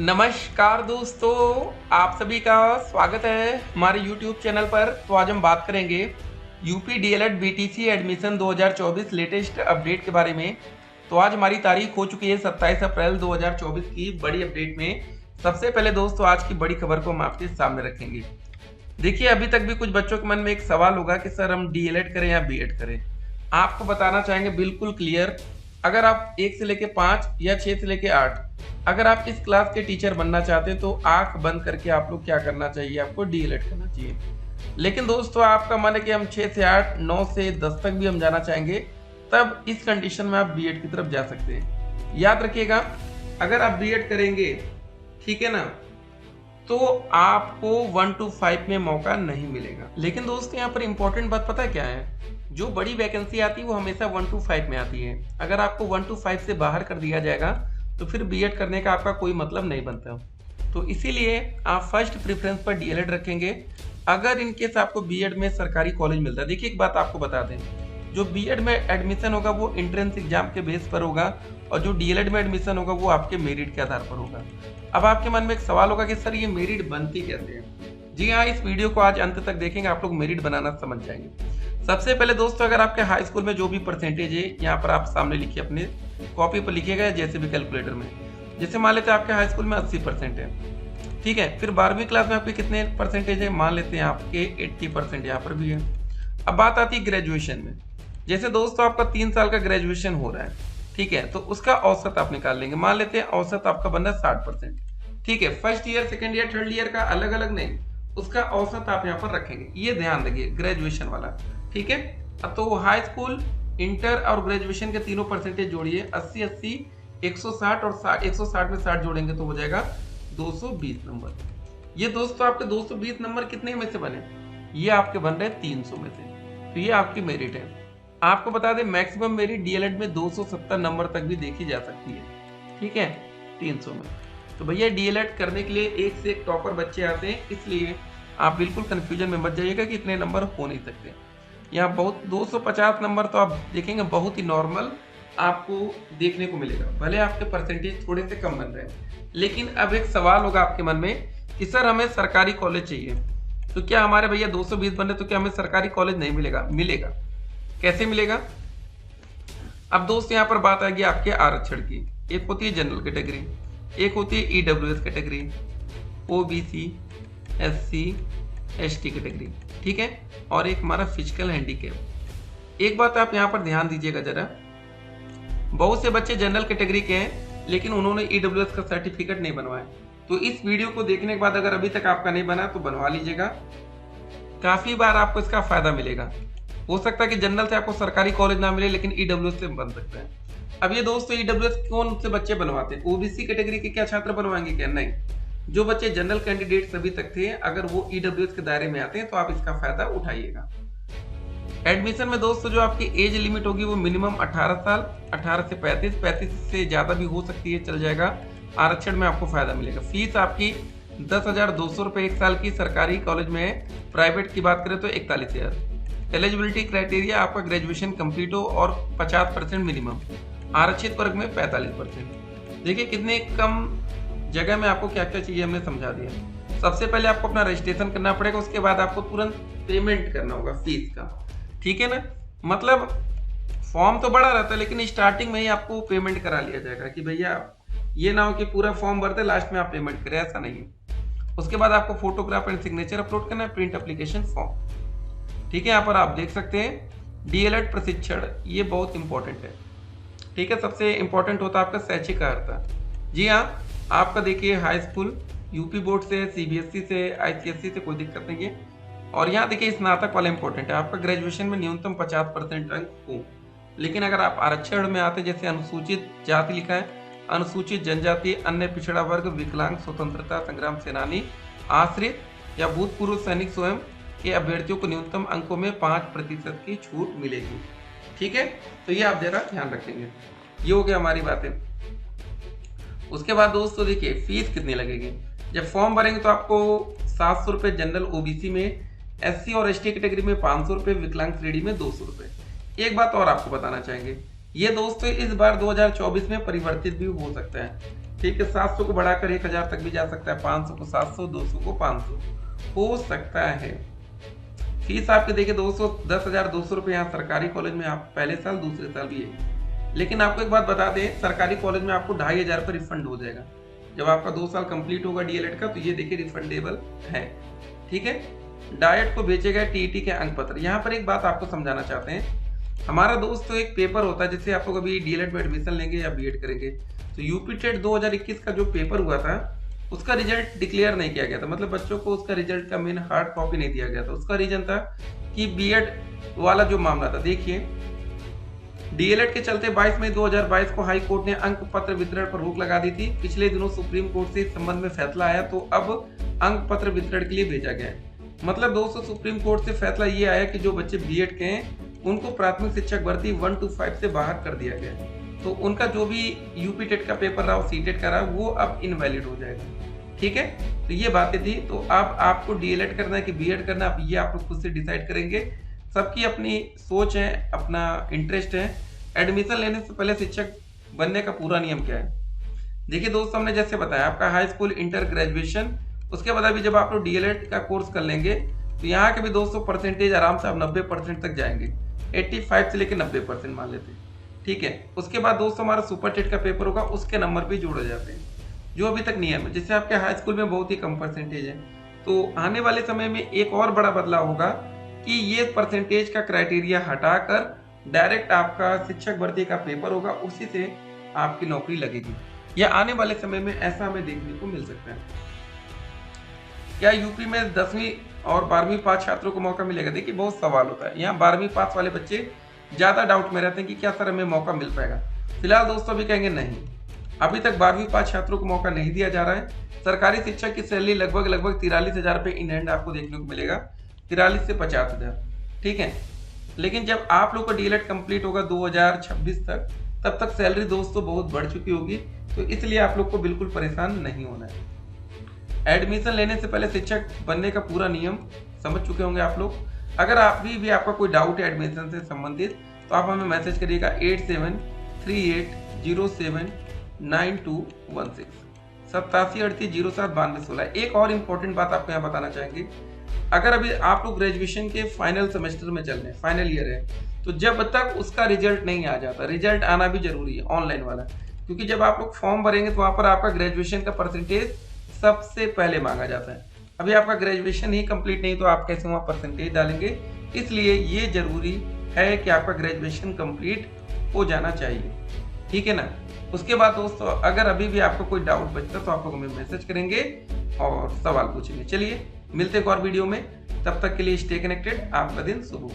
नमस्कार दोस्तों, आप सभी का स्वागत है हमारे YouTube चैनल पर। तो आज हम बात करेंगे UP DElEd BTC admission 2024 latest update के बारे में। तो आज हमारी तारीख हो चुकी है 27 अप्रैल 2024 की बड़ी अपडेट में। सबसे पहले दोस्तों आज की बड़ी खबर को हम आपके सामने रखेंगे। देखिए, अभी तक भी कुछ बच्चों के मन में एक सवाल होगा कि सर हम डीएलएड करें या बीएड करें। आपको बताना चाहेंगे बिल्कुल क्लियर, अगर आप 1 से लेके 5 या 6 से लेके 8 अगर आप इस क्लास के टीचर बनना चाहते हैं तो आंख बंद करके आप लोग क्या करना चाहिए, आपको डीएलएड करना चाहिए। लेकिन दोस्तों आपका मन है कि हम 6 से 8, 9 से 10 तक भी हम जाना चाहेंगे, तब इस कंडीशन में आप बीएड की तरफ जा सकते हैं। याद रखिएगा, अगर आप बीएड करेंगे, ठीक है ना, तो आपको 1 to 5 में मौका नहीं मिलेगा। लेकिन दोस्तों यहाँ पर इंपॉर्टेंट बात पता है क्या है, जो बड़ी वैकेंसी आती है वो हमेशा 1 to 5 में आती है। अगर आपको 1 to 5 से बाहर कर दिया जाएगा तो फिर बीएड करने का आपका कोई मतलब नहीं बनता। तो इसीलिए आप फर्स्ट प्रेफरेंस पर डीएलएड रखेंगे। अगर इनकेस आपको बीएड में सरकारी कॉलेज मिलता है, देखिए एक बात आपको बता दें, जो बीएड में एडमिशन होगा वो एंट्रेंस एग्जाम के बेस पर होगा और जो डीएलएड में एडमिशन होगा वो आपके मेरिट के आधार पर होगा। अब आपके मन में एक सवाल होगा कि सर ये मेरिट बनती कैसे है। जी हाँ, इस वीडियो को आज अंत तक देखेंगे, आप लोग मेरिट बनाना समझ जाएंगे। सबसे पहले दोस्तों, अगर आपके हाई स्कूल में जो भी परसेंटेज है, यहाँ पर आप सामने लिखिए, अपने कॉपी पर लिखिएगा जैसे भी कैलकुलेटर में। जैसे मान लेते हैं आपके हाई स्कूल में 80% है, ठीक है। फिर 12वीं क्लास में आपके कितने परसेंटेज है, मान लेते हैं आपके 80% यहाँ पर भी है। अब बात आती है ग्रेजुएशन में। जैसे दोस्तों आपका 3 साल का ग्रेजुएशन हो रहा है, ठीक है, तो उसका औसत आप निकाल लेंगे। मान लेते हैं औसत आपका बन रहा है 60%, ठीक है। First year, second year, third year का अलग अलग नहीं, उसका औसत आप यहाँ पर रखेंगे। ये ध्यान रखिए, ग्रेजुएशन वाला, ठीक है। अब तो हाई स्कूल, इंटर और ग्रेजुएशन के तीनों परसेंटेज जोड़िए, 80 80, 160 और 60, 160 में 60 जोड़ेंगे तो हो जाएगा 220 नंबर। ये दोस्तों आपके 220 नंबर कितने में से बने, ये आपके बन रहे 300 में से। तो ये आपकी मेरिट है। आपको बता दें मैक्सिमम मेरिट डीएलएड में 270 नंबर तक भी देखी जा सकती है, ठीक है, 300 में। तो भैया डीएलएड करने के लिए एक से एक टॉपर बच्चे आते हैं, इसलिए आप बिल्कुल कंफ्यूजन में मत जाइएगा कि इतने नंबर हो नहीं सकते। यहाँ बहुत 250 नंबर तो आप देखेंगे बहुत ही नॉर्मल आपको देखने को मिलेगा, भले आपके परसेंटेज थोड़े से कम बन रहे हैं। लेकिन अब एक सवाल होगा आपके मन में कि सर हमें सरकारी कॉलेज चाहिए, तो क्या हमारे भैया 220 बन रहे तो क्या हमें सरकारी कॉलेज नहीं मिलेगा? मिलेगा। कैसे मिलेगा? अब दोस्त यहाँ पर बात आएगी आपके आरक्षण की। एक होती है जनरल कैटेगरी, एक होती है EWS category, OBC, SC, ST category, ठीक है, और एक हमारा फिजिकल हैंडीकैप। एक बात आप यहाँ पर ध्यान दीजिएगा जरा, बहुत से बच्चे जनरल कैटेगरी के हैं लेकिन उन्होंने ईडब्ल्यूएस का सर्टिफिकेट नहीं बनवाया। तो इस वीडियो को देखने के बाद अगर अभी तक आपका नहीं बना तो बनवा लीजिएगा, काफी बार आपको इसका फायदा मिलेगा। हो सकता है कि जनरल से आपको सरकारी कॉलेज ना मिले लेकिन ईडब्ल्यूएस से बन सकता है। अब ये दोस्तों ईडब्ल्यूएस कौन से बच्चे बनवाते हैं? ओबीसी कैटेगरी के क्या छात्र बनवाएंगे क्या? नहीं, जो बच्चे जनरल कैंडिडेट अभी तक थे, अगर वो ईडब्ल्यूएस के दायरे में आते हैं तो आप इसका फायदा उठाइएगा। एडमिशन में दोस्तों जो आपकी एज लिमिट होगी वो मिनिमम 18 साल, 18 से 35, 35 से ज्यादा भी हो सकती है, चल जाएगा। आरक्षण में आपको फायदा मिलेगा। फीस आपकी 10,200 रुपए एक साल की सरकारी कॉलेज में है, प्राइवेट की बात करें तो 41,000। एलिजिबिलिटी क्राइटेरिया आपका ग्रेजुएशन कंप्लीट हो और 50% मिनिमम, आरक्षित वर्ग में 45%। देखिए कितने कम जगह में आपको क्या क्या चाहिए हमने समझा दिया। सबसे पहले आपको अपना रजिस्ट्रेशन करना पड़ेगा, उसके बाद आपको तुरंत पेमेंट करना होगा फीस का, ठीक है ना। मतलब फॉर्म तो बड़ा रहता है लेकिन स्टार्टिंग में ही आपको पेमेंट करा लिया जाएगा कि भैया ये ना हो कि पूरा फॉर्म भरते लास्ट में आप पेमेंट करें, ऐसा नहीं है। उसके बाद आपको फोटोग्राफ एंड सिग्नेचर अपलोड करना है, प्रिंट एप्लीकेशन फॉर्म, ठीक है। यहाँ पर आप देख सकते हैं डीएलएड प्रशिक्षण, ये बहुत इंपॉर्टेंट है, ठीक है। सबसे इंपॉर्टेंट होता है आपका शैक्षिक अर्हता। जी हाँ, आपका देखिए हाई स्कूल यूपी बोर्ड से, सीबीएसई से, आईसीएसई से कोई दिक्कत नहीं है। और यहाँ देखिए स्नातक वाला इंपॉर्टेंट है, आपका ग्रेजुएशन में न्यूनतम 50% अंक हो। लेकिन अगर आप आरक्षण में आते, जैसे अनुसूचित जाति लिखा है, अनुसूचित जनजाति, अन्य पिछड़ा वर्ग, विकलांग, स्वतंत्रता संग्राम सेनानी, आश्रित या भूतपूर्व सैनिक स्वयं के अभ्यर्थियों को न्यूनतम अंकों में 5% की छूट मिलेगी, ठीक है। तो ये आप जरा ध्यान रखेंगे। ये हो गया हमारी बातें। उसके बाद दोस्तों देखिए फीस कितनी लगेगी। जब फॉर्म भरेंगे तो आपको 700 रुपये जनरल ओबीसी में, एससी और एसटी कैटेगरी में 500 रुपये, विकलांग श्रेणी में 200 रुपये। एक बात और आपको बताना चाहेंगे, ये दोस्तों इस बार 2024 में परिवर्तित भी हो सकता है। ठीक है, 700 को बढ़ाकर 1000 तक भी जा सकता है, 500 को 700, 200 को 500 हो सकता है। फीस आपके देखिए 10,200 रुपये यहाँ सरकारी कॉलेज में आप पहले साल दूसरे साल भी है। लेकिन आपको एक बात बता दें, सरकारी कॉलेज में आपको 2,500 पर रिफंड हो जाएगा जब आपका 2 साल कंप्लीट होगा डीएलएड का, तो ये देखिए रिफंडेबल है। ठीक है, डाइट को बेचे गए टीईटी के अंक पत्र। यहाँ पर एक बात आपको समझाना चाहते हैं, हमारा दोस्त तो एक पेपर होता है जिससे आप लोग अभी डीएलएड में एडमिशन लेंगे या बीएड करेंगे, तो यूपी टेट 2021 का जो पेपर हुआ था उसका रिजल्ट डिक्लेयर नहीं किया गया था, मतलब बच्चों को उसका रिजल्ट का मेन हार्ड कॉपी नहीं दिया गया था। उसका रीजन था कि बीएड वाला जो मामला था, देखिए डीएलएड के चलते 22 मई 2022 को हाई कोर्ट ने अंक पत्र वितरण पर रोक लगा दी थी। पिछले दिनों सुप्रीम कोर्ट से इस संबंध में फैसला आया, तो अब अंक पत्र वितरण के लिए भेजा गया है। मतलब दोस्तों सुप्रीम कोर्ट से फैसला ये आया कि जो बच्चे बीएड के हैं उनको प्राथमिक शिक्षक भर्ती 1 to 5 से बाहर कर दिया गया है, तो उनका जो भी यूपी टेट का पेपर रहा और सीटेट का रहा वो अब इनवैलिड हो जाएगा। ठीक है, तो ये बातें थी। तो अब आपको डीएलएड करना है कि बीएड करना है, अब ये आप लोग खुद से डिसाइड करेंगे। सबकी अपनी सोच है, अपना इंटरेस्ट है। एडमिशन लेने से पहले शिक्षक बनने का पूरा नियम क्या है? देखिए दोस्तों, हमने जैसे बताया आपका हाई स्कूल, इंटर, ग्रेजुएशन, उसके बाद अभी जब आप लोग डीएलएड का कोर्स कर लेंगे तो यहाँ के भी दोस्तों परसेंटेज आराम से आप 90% तक जाएंगे, 85 से लेकर 90% मान लेते हैं। ठीक है, उसके बाद दोस्तों हमारा सुपर टेट का पेपर होगा, उसके नंबर भी जोड़े जाते हैं जो अभी तक नियम है। जैसे आपके हाई स्कूल में बहुत ही कम परसेंटेज है, तो आने वाले समय में एक और बड़ा बदलाव होगा कि ये परसेंटेज का क्राइटेरिया हटाकर डायरेक्ट आपका शिक्षक भर्ती का पेपर होगा, उसी से आपकी नौकरी लगेगी। या आने वाले समय में ऐसा हमें देखने को मिल सकता है। क्या यूपी में 10वीं और 12वीं पास छात्रों को मौका मिलेगा? देखिए बहुत सवाल होता है, यहाँ 12वीं पास वाले बच्चे ज्यादा डाउट में रहते हैं कि क्या सर हमें मौका मिल पाएगा। फिलहाल दोस्तों अभी कहेंगे नहीं, अभी तक 12वीं पास छात्रों को मौका नहीं दिया जा रहा है। सरकारी शिक्षक की सैलरी लगभग 43,000 रुपये इन हैंड आपको देखने को मिलेगा, 43 से 50,000। ठीक है, लेकिन जब आप लोग का डीएलएड कंप्लीट होगा 2026 तक, तब तक सैलरी दोस्तों बहुत बढ़ चुकी होगी, तो इसलिए आप लोग को बिल्कुल परेशान नहीं होना है। एडमिशन लेने से पहले शिक्षक बनने का पूरा नियम समझ चुके होंगे आप लोग। अगर आप भी आपका कोई डाउट है एडमिशन से संबंधित, तो आप हमें मैसेज करिएगा 8738079216 8738079216। एक और इम्पोर्टेंट बात आपको यहाँ बताना चाहेंगे, अगर अभी आप लोग ग्रेजुएशन के फाइनल सेमेस्टर में चल रहे हैं, फाइनल ईयर है, तो जब तक उसका रिजल्ट नहीं आ जाता, रिजल्ट आना भी जरूरी है ऑनलाइन वाला, क्योंकि जब आप लोग फॉर्म भरेंगे तो वहां पर आपका ग्रेजुएशन का परसेंटेज सबसे पहले मांगा जाता है। अभी आपका ग्रेजुएशन ही कंप्लीट नहीं तो आप कैसे वहां परसेंटेज डालेंगे? इसलिए ये जरूरी है कि आपका ग्रेजुएशन कंप्लीट हो जाना चाहिए। ठीक है ना। उसके बाद दोस्तों अगर अभी भी आपको कोई डाउट बचता तो आप लोग हमें मैसेज करेंगे और सवाल पूछेंगे। चलिए मिलते हैं एक और वीडियो में, तब तक के लिए स्टे कनेक्टेड। आपका दिन शुभ हो।